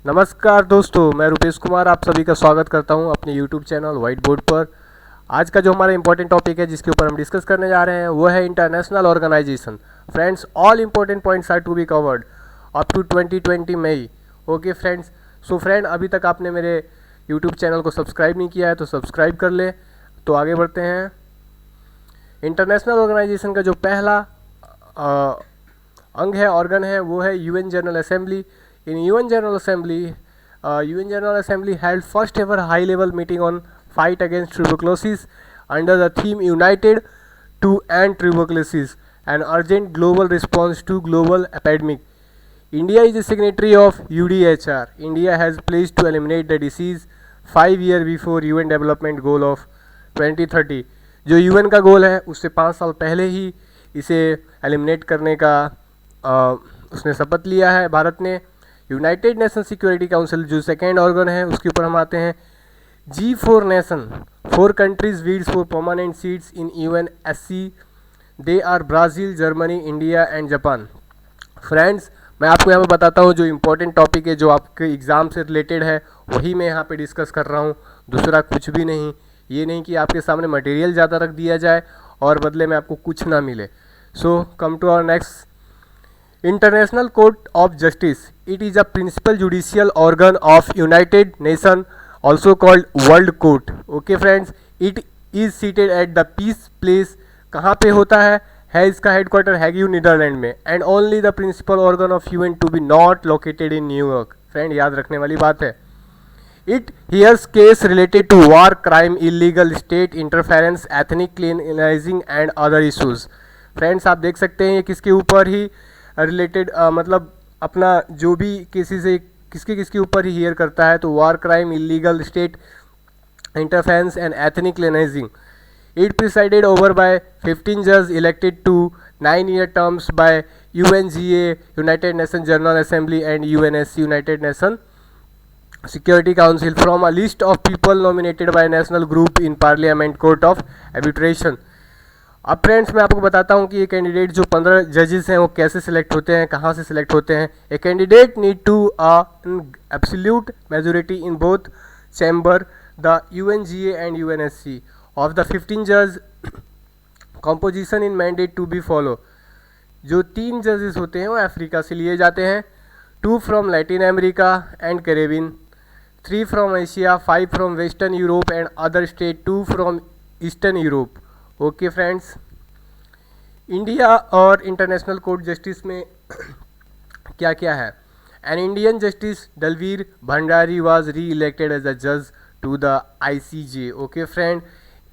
नमस्कार दोस्तों, मैं रुपेश कुमार आप सभी का स्वागत करता हूं अपने YouTube चैनल वाइट बोर्ड पर। आज का जो हमारा इंपॉर्टेंट टॉपिक है जिसके ऊपर हम डिस्कस करने जा रहे हैं वो है international organisation. Friends, all important points are to be covered up to 2020 May. Okay friends, so friend, अभी तक आपने मेरे YouTube चैनल को सब्सक्राइब नहीं किया है तो सब्सक्राइब कर ले। तो आगे बढ़ते हैं। इंटरनेशनल ऑर्गेनाइजेशन का जो पहला अंग है, ऑर्गन है, वो है UN general assembly. In UN General Assembly held first ever high level meeting on fight against tuberculosis under the theme United to End Tuberculosis, an urgent global response to global epidemic. India is a signatory of UDHR. India has pledged to eliminate the disease 5 years before UN development goal of 2030. जो UN का गोल है उससे 5 साल पहले ही इसे eliminate करने का उसने शपथ लिया है भारत ने। यूनाइटेड नेशन सिक्योरिटी काउंसिल जो सेकेंड ऑर्गन है उसके ऊपर हम आते हैं। G4 nation, 4 countries bids for permanent seats in UNSC। They are Brazil, Germany, India and Japan. Friends, मैं आपको यहाँ पे बताता हूँ जो इम्पोर्टेंट टॉपिक है जो आपके एग्ज़ाम से रिलेटेड है वही मैं यहाँ पे डिस्कस कर रहा हूँ, दूसरा कुछ भी नहीं। ये नहीं कि आपके सामने मटेरियल ज़्यादा रख दिया जाए और बदले में आपको कुछ ना मिले। So come to our next. International Court of Justice. It is a principal judicial organ of United Nations, also called World Court. Okay friends, it is seated at the Peace Place. कहाँ पे होता है इसका headquarter Hague Netherland में। And only the principal organ of UN to be not located in New York. Friend, याद रखने वाली बात है। It hears case related to war crime, illegal state interference, ethnic cleansing and other issues. Friends, आप देख सकते हैं ये किसके ऊपर ही रिलेटेड मतलब अपना जो भी किसी से किसके ऊपर ही हियर करता है, तो war crime, illegal state interference and ethnic cleansing. It presided over by 15 जज elected to 9-year terms by UNGA, United Nation General Assembly and UNSC, United nation security Council, from a list of people nominated by national group in parliament court of arbitration. अब friends, मैं आपको बताता हूँ कि ये candidate जो 15 जजेस हैं वो कैसे सिलेक्ट होते हैं, कहाँ से सिलेक्ट होते हैं। A candidate need to absolute majority in both chamber the UNGA and UNSC of the 15 जज composition in mandate to be follow. जो 3 जजेस होते हैं वो अफ्रीका से लिए जाते हैं, 2 from Latin America and Caribbean, 3 from Asia, 5 from Western Europe and other state, 2 from Eastern Europe. Okay friends, India और इंटरनेशनल कोर्ट जस्टिस में क्या क्या है। An Indian justice Dalveer Bhandari was re elected as a जज to the ICJ। Okay friend,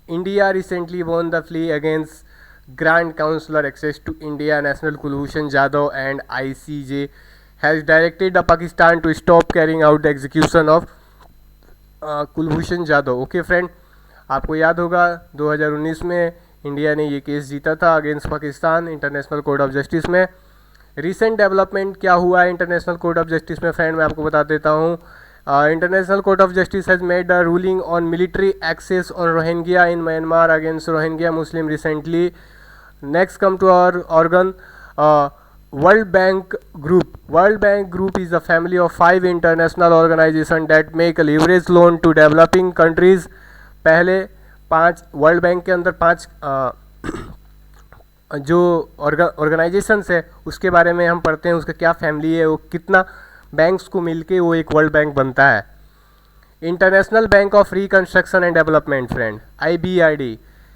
India recently won the plea against grant consular access to India national Kulbhushan Jadhav and ICJ has directed the Pakistan to stop carrying out the execution of Kulbhushan Jadhav. Okay friend, आपको याद होगा 2019 में India ने ये case जीता था against Pakistan international court of justice में। Recent development क्या हुआ है इंटरनेशनल कोर्ट ऑफ जस्टिस में, फ्रेंड मैं आपको बता देता हूँ। International court of justice has made a ruling on military excess on Rohingya in Myanmar against Rohingya Muslim recently. Next come to our organ, world bank group. World bank group is a family of 5 international organisation that make a leverage loan to developing countries. पहले 5 world bank के अंदर 5 जो organisations है उसके बारे में हम पढ़ते हैं, उसका क्या फैमिली है, वो कितना बैंक्स को मिलके वो एक वर्ल्ड बैंक बनता है। International bank of reconstruction and development, friend IBRD।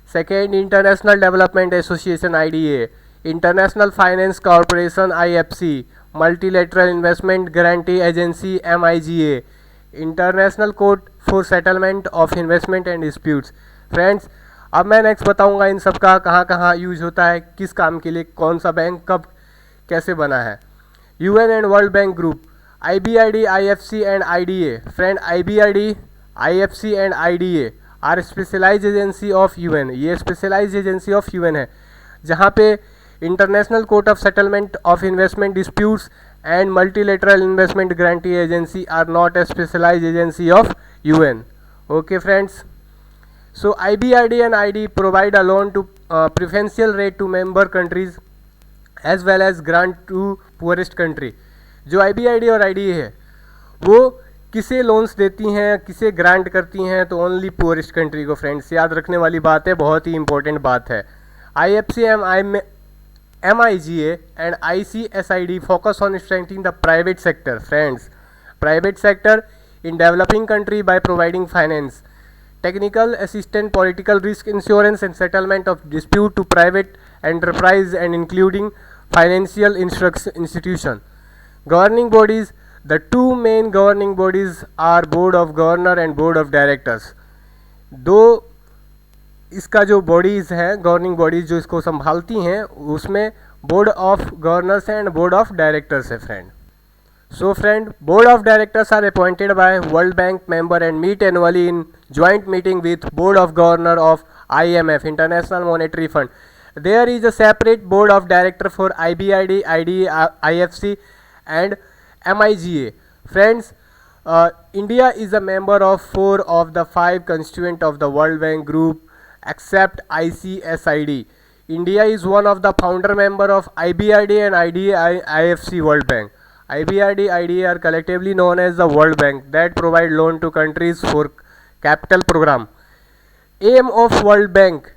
Second, international development association IDA। International finance corporation IFC। Multilateral investment guarantee agency MIGA। International court for settlement of investment and disputes. Friends, अब मैं next बताऊंगा इन सब का कहाँ कहाँ use होता है, किस काम के लिए, कौन सा बैंक कब कैसे बना है। UN and world bank group, IBRD, IFC and IDA। Friend, IBRD, IFC and IDA are specialise agency of UN। ये स्पेशलाइज एजेंसी ऑफ UN है जहाँ पे international court of settlement of investment disputes and multilateral investment guarantee agency are not a specialized agency of UN. Okay friends, so IBRD and ID provide a loan to preferential rate to member countries as well as grant to poorest country. जो IBRD और IDA है वो किसे loans देती हैं, किसे grant करती हैं, तो ओनली पुअरेस्ट कंट्री को। फ्रेंड्स याद रखने वाली बात है, बहुत ही इंपॉर्टेंट बात है। IFC, MIGA and ICSID focus on strengthening the private sector. Friends, private sector in developing country by providing finance, technical assistance, political risk insurance and settlement of dispute to private enterprise and including financial institution. Governing bodies, the two main governing bodies are Board of Governor and Board of Directors. दो इसका जो bodies हैं, governing bodies जो इसको संभालती हैं, उसमें board of governors and board of directors है friend. So friend, board of directors are appointed by World Bank member and meet annually in joint meeting with board of governor of IMF, International Monetary Fund. There is a separate board of director for IBRD, IDA, IFC and MIGA. Friends, India is a member of 4 of the 5 constituent of the World Bank Group except ICSID. India is one of the founder member of IBRD and IDA, IFC World Bank. IBRD, IDA are collectively known as the World Bank that provide loan to countries for capital program. Aim of World Bank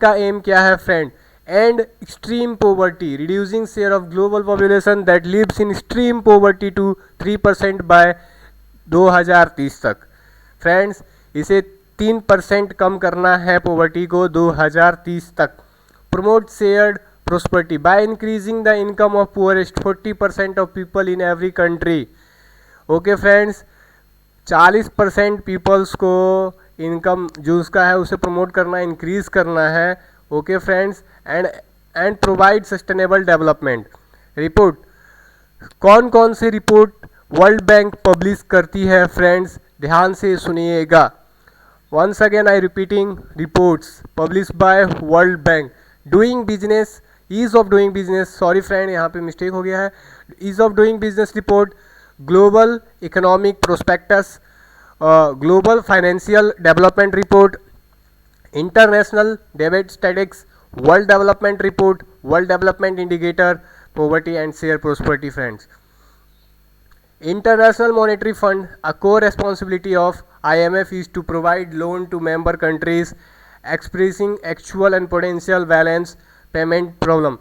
का aim क्या है friend? End extreme poverty, reducing share of global population that lives in extreme poverty to 3% by 2030 तक। Friends, इसे 3% कम करना है poverty को 2030 तक। Promote shared prosperity by increasing the income of poorest 40% of people in every country. Okay friends, 40% peoples को income जो उसका है उसे प्रमोट करना, इंक्रीज करना है। Okay friends, and provide sustainable development. Report, कौन कौन से रिपोर्ट वर्ल्ड बैंक पब्लिश करती है फ्रेंड्स? ध्यान से सुनिएगा। Once again I repeating, reports publish by World Bank. Doing business, ease of doing business, sorry friend यहाँ पे मिस्टेक हो गया है, ease of doing business report, global economic prospects, global financial development report, international डेब्ट statistics, world development report, world development indicator, poverty and share prosperity. Friends, International Monetary Fund, a core responsibility of IMF is to provide loan to member countries expressing actual and potential balance payment problem.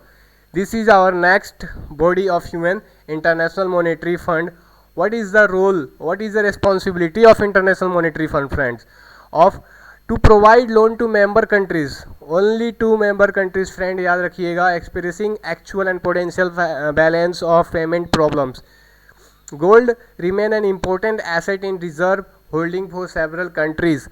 This is our next body of UN, International Monetary Fund. What is the role, what is the responsibility of International Monetary Fund, friends? Of to provide loan to member countries, only to member countries, friend याद रखिएगा, expressing actual and potential balance of payment problems. Gold remain an important asset in reserve holding for several countries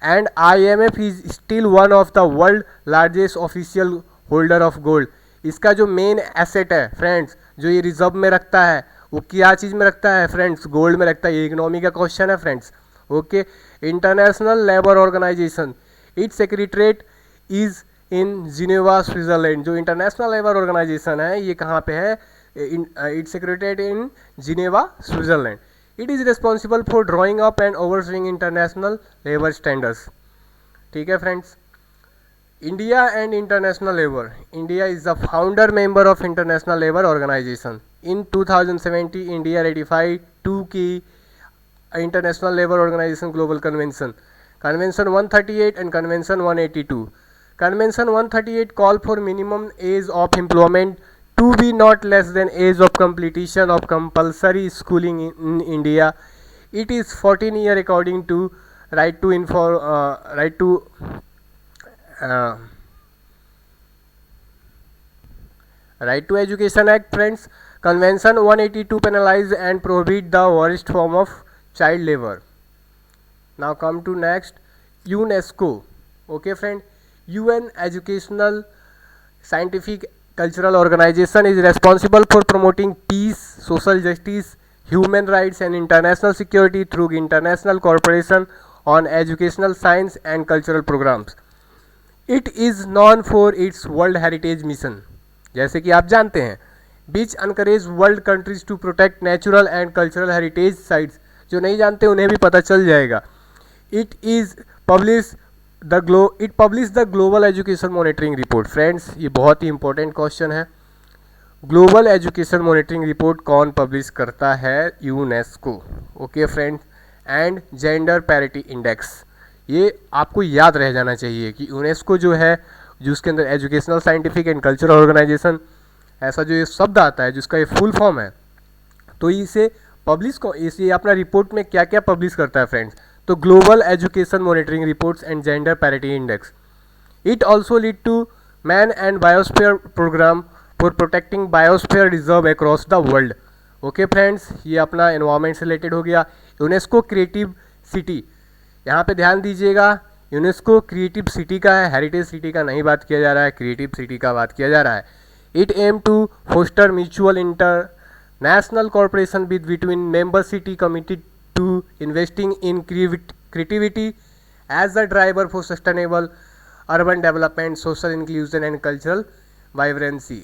and IMF is still one of the world largest official holder of gold. इसका जो main asset है friends, जो ये reserve में रखता है, वो क्या चीज़ में रखता है फ्रेंड्स? गोल्ड में रखता है। ये इकोनॉमी का क्वेश्चन है friends. Okay, international labour organisation, its secretariat is in Geneva Switzerland. जो इंटरनेशनल लेबर ऑर्गेनाइजेशन है ये कहाँ पे है? It's secreted in Geneva, Switzerland. It is responsible for drawing up and overseeing international labor standards. ठीक है friends, India and international labour, India is the founder member of international labour organisation. In 2017 India ratified 2 की international labour organisation global convention, convention 138 and convention 182। Convention 138 call for minimum age of employment to be not less than age of completion of compulsory schooling in India. It is 14 year according to right to education act. Friends, convention 182 penalize and prohibit the worst form of child labor. Now come to next, UNESCO. Okay friend, UN educational scientific cultural organization is responsible for promoting peace, social justice, human rights and international security through international cooperation on educational science and cultural programs. It is known for its World Heritage Mission, जैसे कि आप जानते हैं, which encourage world countries to protect natural and cultural heritage sites. जो नहीं जानते उन्हें भी पता चल जाएगा। It publish the global education monitoring report. Friends, ये बहुत ही इंपॉर्टेंट क्वेश्चन है। ग्लोबल एजुकेशन मॉनिटरिंग रिपोर्ट कौन पब्लिश करता है? UNESCO. Okay friends. And gender parity index, ये आपको याद रह जाना चाहिए कि यूनेस्को जो है, जिसके अंदर educational scientific and cultural organisation ऐसा जो ये शब्द आता है, जिसका ये फुल फॉर्म है, तो इसे पब्लिश को इसे अपना रिपोर्ट में क्या क्या पब्लिश करता है फ्रेंड्स? तो global education monitoring reports and gender parity index. It also lead to man and biosphere programme for protecting biosphere reserve across the world. Okay friends, ये अपना एनवायरमेंट से रिलेटेड हो गया। यूनेस्को क्रिएटिव सिटी, यहाँ पे ध्यान दीजिएगा, यूनेस्को क्रिएटिव सिटी का है, हेरिटेज सिटी का नहीं बात किया जा रहा है, क्रिएटिव सिटी का बात किया जा रहा है। It aim to foster mutual international cooperation between member city committed to investing in creativity as the driver for sustainable urban development, social inclusion and cultural vibrancy.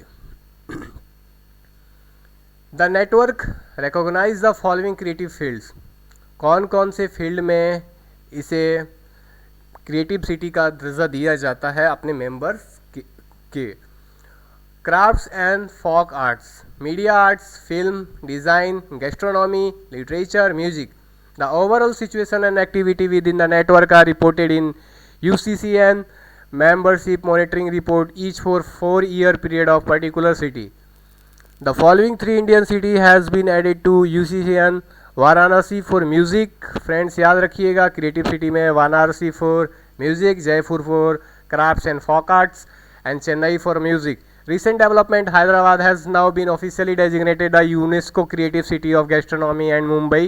The network recognize the following creative fields. कौन कौन से field में इसे creative city का दर्जा दिया जाता है अपने मेंबर्स के? Crafts and folk arts, media arts, film, design, gastronomy, literature, music. The overall situation and activity within the network are reported in UCCN membership monitoring report each for 4-year period of particular city. The following 3 Indian city has been added to UCCN. Varanasi for music, friends याद रखिएगा, creative city में Varanasi for music, Jaipur for crafts and folk arts and Chennai for music. Recent development, Hyderabad has now been officially designated a UNESCO Creative City of Gastronomy and Mumbai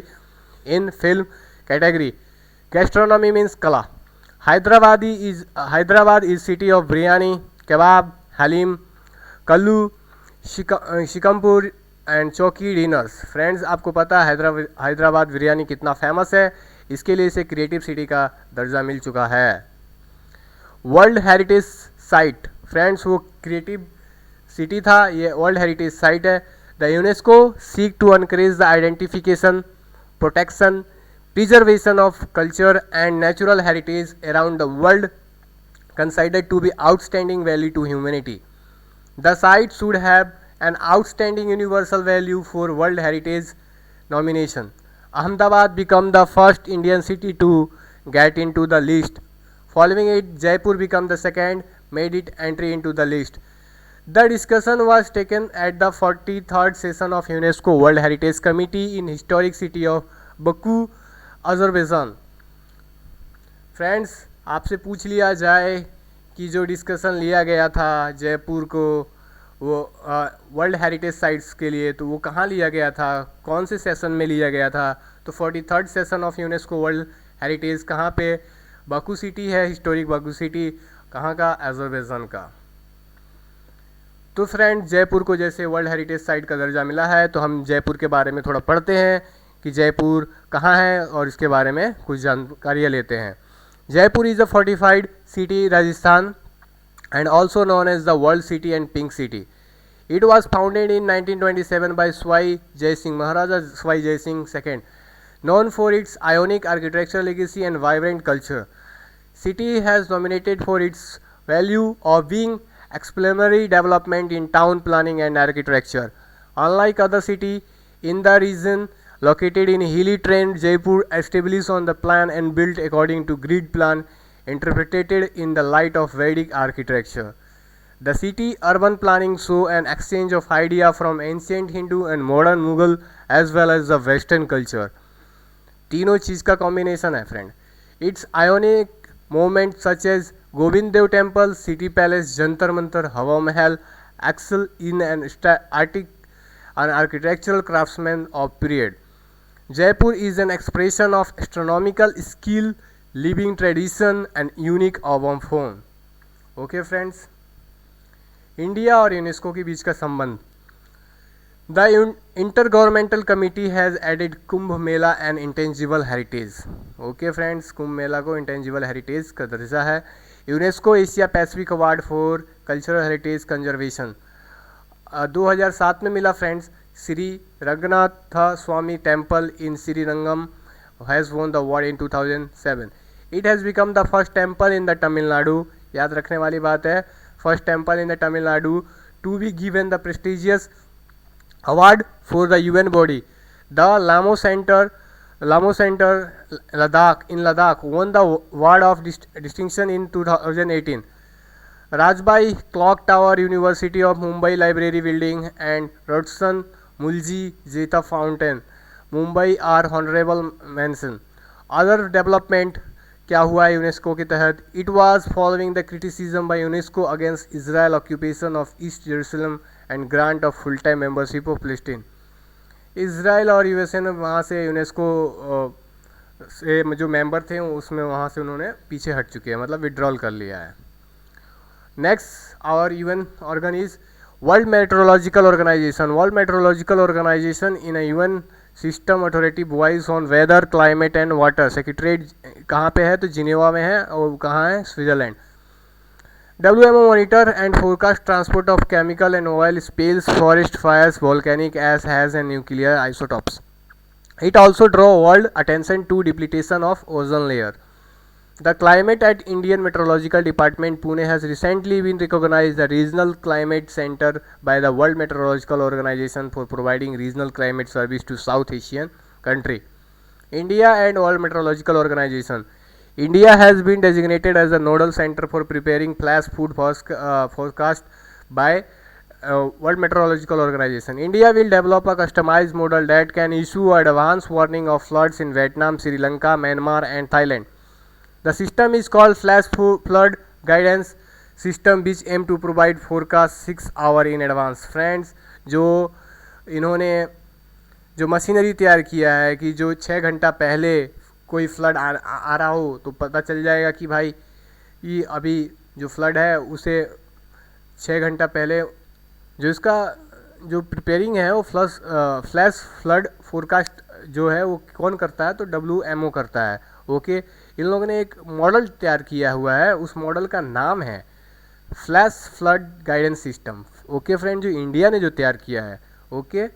in film category. Gastronomy means kala. Hyderabad is city of biryani, kebab, halim, kallu, shikampur and chowki dinners. Friends, आपको पता है हैदराबाद बिरयानी कितना famous है, इसके लिए इसे creative city का दर्जा मिल चुका है. वर्ल्ड हेरिटेज साइट, फ्रेंड्स वो क्रिएटिव सिटी था, ये वर्ल्ड हेरिटेज साइट है. The UNESCO seek to encourage the identification, protection, preservation of culture and natural heritage around the world considered to be outstanding value to humanity. The site should have an outstanding universal value for World Heritage nomination. Ahmedabad became the first Indian city to get into the list. Following it, Jaipur became the second, made it entry into the list. The discussion was taken at the 43rd session of UNESCO World Heritage Committee in historic city of Baku, Azerbaijan. Friends, आपसे पूछ लिया जाए कि जो discussion लिया गया था जयपुर को वो वर्ल्ड हेरिटेज साइट्स के लिए, तो वो कहाँ लिया गया था, कौन से सेशन में लिया गया था? तो 43rd session of UNESCO world heritage कहाँ पे? बाकू सिटी है, हिस्टोरिक बाकू सिटी. कहाँ का? अजरबैजान का. तो फ्रेंड, जयपुर को जैसे वर्ल्ड हेरिटेज साइट का दर्जा मिला है, तो हम जयपुर के बारे में थोड़ा पढ़ते हैं कि जयपुर कहाँ है और इसके बारे में कुछ जानकारियाँ लेते हैं. Jaipur is a fortified city, Rajasthan, and also known as the World City and Pink City. It was founded in 1927 by Swai Jai Singh, Maharaja Swai Jai Singh II, known for its ionic architectural legacy and vibrant culture. City has nominated for its value of being exemplary development in town planning and architecture. Unlike other cities in the region, located in hilly terrain, Jaipur established on the plan and built according to grid plan interpreted in the light of Vedic architecture. The city urban planning show an exchange of idea from ancient Hindu and modern Mughal as well as the Western culture. तीनों चीज़ का combination है friend. Its ionic movements such as Govind Dev Temple, City Palace, Jantar Mantar, Hawa Mahal excel in an architectural craftsman of period. Jaipur is an expression of astronomical skill, living tradition and unique urban form. Okay friends, India और UNESCO के बीच का संबंध. The Intergovernmental Committee has added Kumbh Mela and intangible heritage. Okay friends, Kumbh Mela को intangible heritage का दर्जा है. UNESCO Asia Pacific award for cultural heritage conservation 2007 में मिला friends. Sri Ranganatha Swami Temple in Srirangam has won the award in 2007. It has become the first temple in the Tamil Nadu. याद रखने वाली बात है, first temple in the Tamil Nadu to be given the prestigious award for the UN body. The Lamo Center Ladakh won the award of distinction in 2018. Rajbai Clock Tower, University of Mumbai Library Building and Rodson Mulji Zeta Fountain, Mumbai are honorable mention. Other development क्या हुआ है UNESCO के तहत? It was following the criticism by UNESCO against Israel occupation of east Jerusalem and grant of full time membership of Palestine. Israel और USA ने वहाँ से UNESCO से जो मेंबर थे उसमें वहाँ से उन्होंने पीछे हट चुके हैं, मतलब विड्रॉल कर लिया है. Next our UN organ is world meteorological organisation. World meteorological organisation in a UN system authority voice on weather climate and water. Secretariat कहाँ पे है? तो जिनेवा में है. और कहाँ है? Switzerland. WMO monitor and forecast transport of chemical and oil spills, forest fires, volcanic ash has and nuclear isotopes. It also draw world attention to depletion of ozone layer. The climate at Indian Meteorological Department Pune has recently been recognized the Regional Climate Center by the World Meteorological Organization for providing regional climate service to South Asian country. India and World Meteorological Organization. India has been designated as a nodal center for preparing flash flood forecast by World Meteorological Organization. India will develop a customized model that can issue advance warning of floods in Vietnam, Sri Lanka, Myanmar and Thailand. The system is called Flash Flood Guidance System, which aim to provide forecast 6 hours in advance. Friends, जो इन्होंने जो machinery तैयार किया है कि जो 6 घंटा पहले कोई फ्लड आ रहा हो तो पता चल जाएगा कि भाई ये अभी जो फ्लड है उसे 6 घंटा पहले जो इसका जो प्रिपेयरिंग है वो फ्लैश फ्लड फोरकास्ट जो है वो कौन करता है? तो WMO करता है. ओके, इन लोगों ने एक मॉडल तैयार किया हुआ है, उस मॉडल का नाम है flash flood guidance system. Okay friend, जो इंडिया ने जो तैयार किया है. Okay,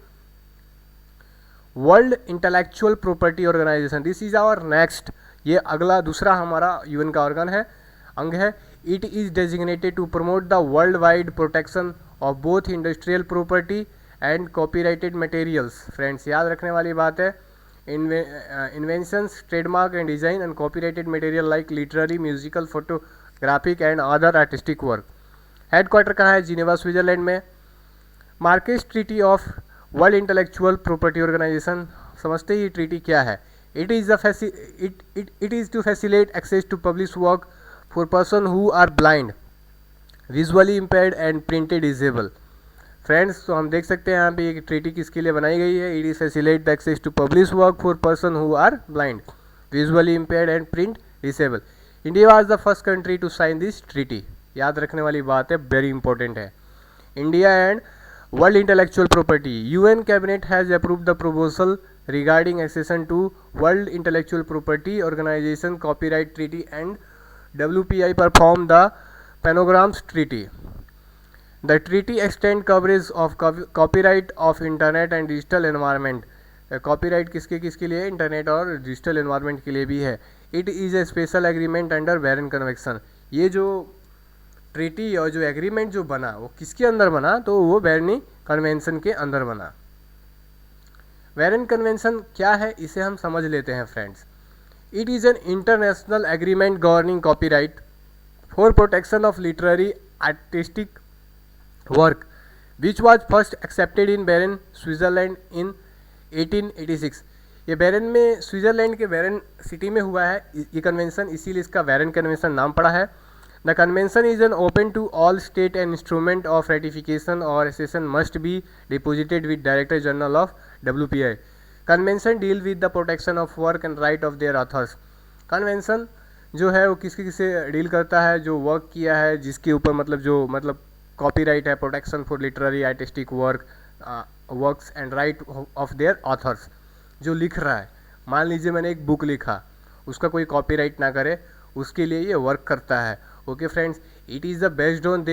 world intellectual property organisation, this is our next. ये अगला दूसरा हमारा यूएन का ऑर्गन है, अंग है. It is designated to promote the world wide protection of both industrial property and copyrighted materials. Friends, याद रखने वाली बात है, inventions, trademark and design and copyrighted material like literary, musical, photographic and other artistic work. Headquarter कहाँ है? Geneva, Switzerland में. Marrakesh treaty of world intellectual property organisation, समझते ही ट्रीटी क्या है? It is to facilitate access to publish work for person who are blind, visually impaired and printed disable. Friends, तो हम देख सकते हैं यहाँ पे ये ट्रीटी किसके लिए बनाई गई है? It is facilitate the access to publish work for person who are blind, visually impaired and print disable. India was the first country to sign this treaty. याद रखने वाली बात है, वेरी इंपॉर्टेंट है. India and World Intellectual Property. UN Cabinet has approved the proposal regarding accession to World Intellectual Property Organization Copyright Treaty and WPI perform the Panograms Treaty. The treaty extend coverage of copyright of internet and digital environment. Copyright किसके किसके लिए? Internet और digital environment के लिए भी है. It is a special agreement under Berne Convention. ये जो ट्रीटी और जो एग्रीमेंट जो बना वो किसके अंदर बना? तो वो बेर्नी कन्वेंशन के अंदर बना. बेर्न कन्वेंशन क्या है इसे हम समझ लेते हैं friends. It is an international agreement governing copyright for protection of literary artistic work which was first accepted in Berne, Switzerland in 1886. ये बेर्न में, स्विट्जरलैंड के बेर्न सिटी में हुआ है ये कन्वेंशन, इसीलिए इसका बेर्न कन्वेंशन नाम पड़ा है. The convention is an open to all state and instrument of ratification or accession must be deposited with Director General of WPI. Convention deal with the protection of work and right of their authors. Convention जो है वो किसके किससे deal करता है? जो work किया है जिसके ऊपर मतलब कॉपीराइट है, protection for literary artistic works and right of their authors. जो लिख रहा है, मान लीजिए मैंने एक बुक लिखा, उसका कोई कॉपीराइट ना करे, उसके लिए ये वर्क करता है. Okay friends, it is based on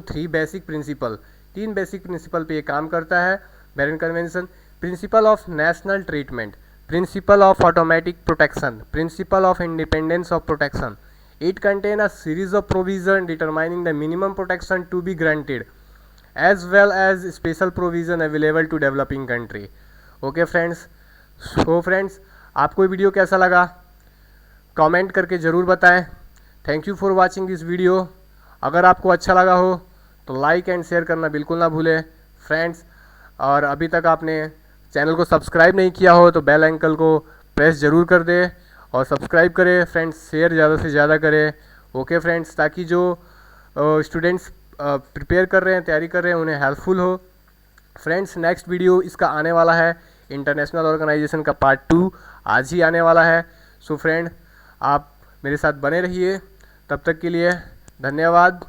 3 basic principle. 3 basic principle पे ये काम करता है Bern convention. Principle of national treatment, principle of automatic protection, principle of independence of protection. It contains a series of provisions determining the minimum protection to be granted, as well as special provision available to developing country. Okay friends, so friends, आपको ये video कैसा लगा comment करके ज़रूर बताएं. Thank you for watching this video. अगर आपको अच्छा लगा हो तो लाइक एंड शेयर करना बिल्कुल ना भूलें फ्रेंड्स. और अभी तक आपने चैनल को सब्सक्राइब नहीं किया हो तो बेल आइकन को प्रेस ज़रूर कर दें और सब्सक्राइब करें फ्रेंड्स. शेयर ज़्यादा से ज़्यादा करें. ओके फ्रेंड्स, ताकि जो स्टूडेंट्स प्रिपेयर कर रहे हैं, तैयारी कर रहे हैं, उन्हें हेल्पफुल हो. फ्रेंड्स, नेक्स्ट वीडियो इसका आने वाला है, इंटरनेशनल ऑर्गेनाइजेशन का पार्ट 2 आज ही आने वाला है. सो फ्रेंड, आप मेरे साथ बने रहिए. तब तक के लिए धन्यवाद.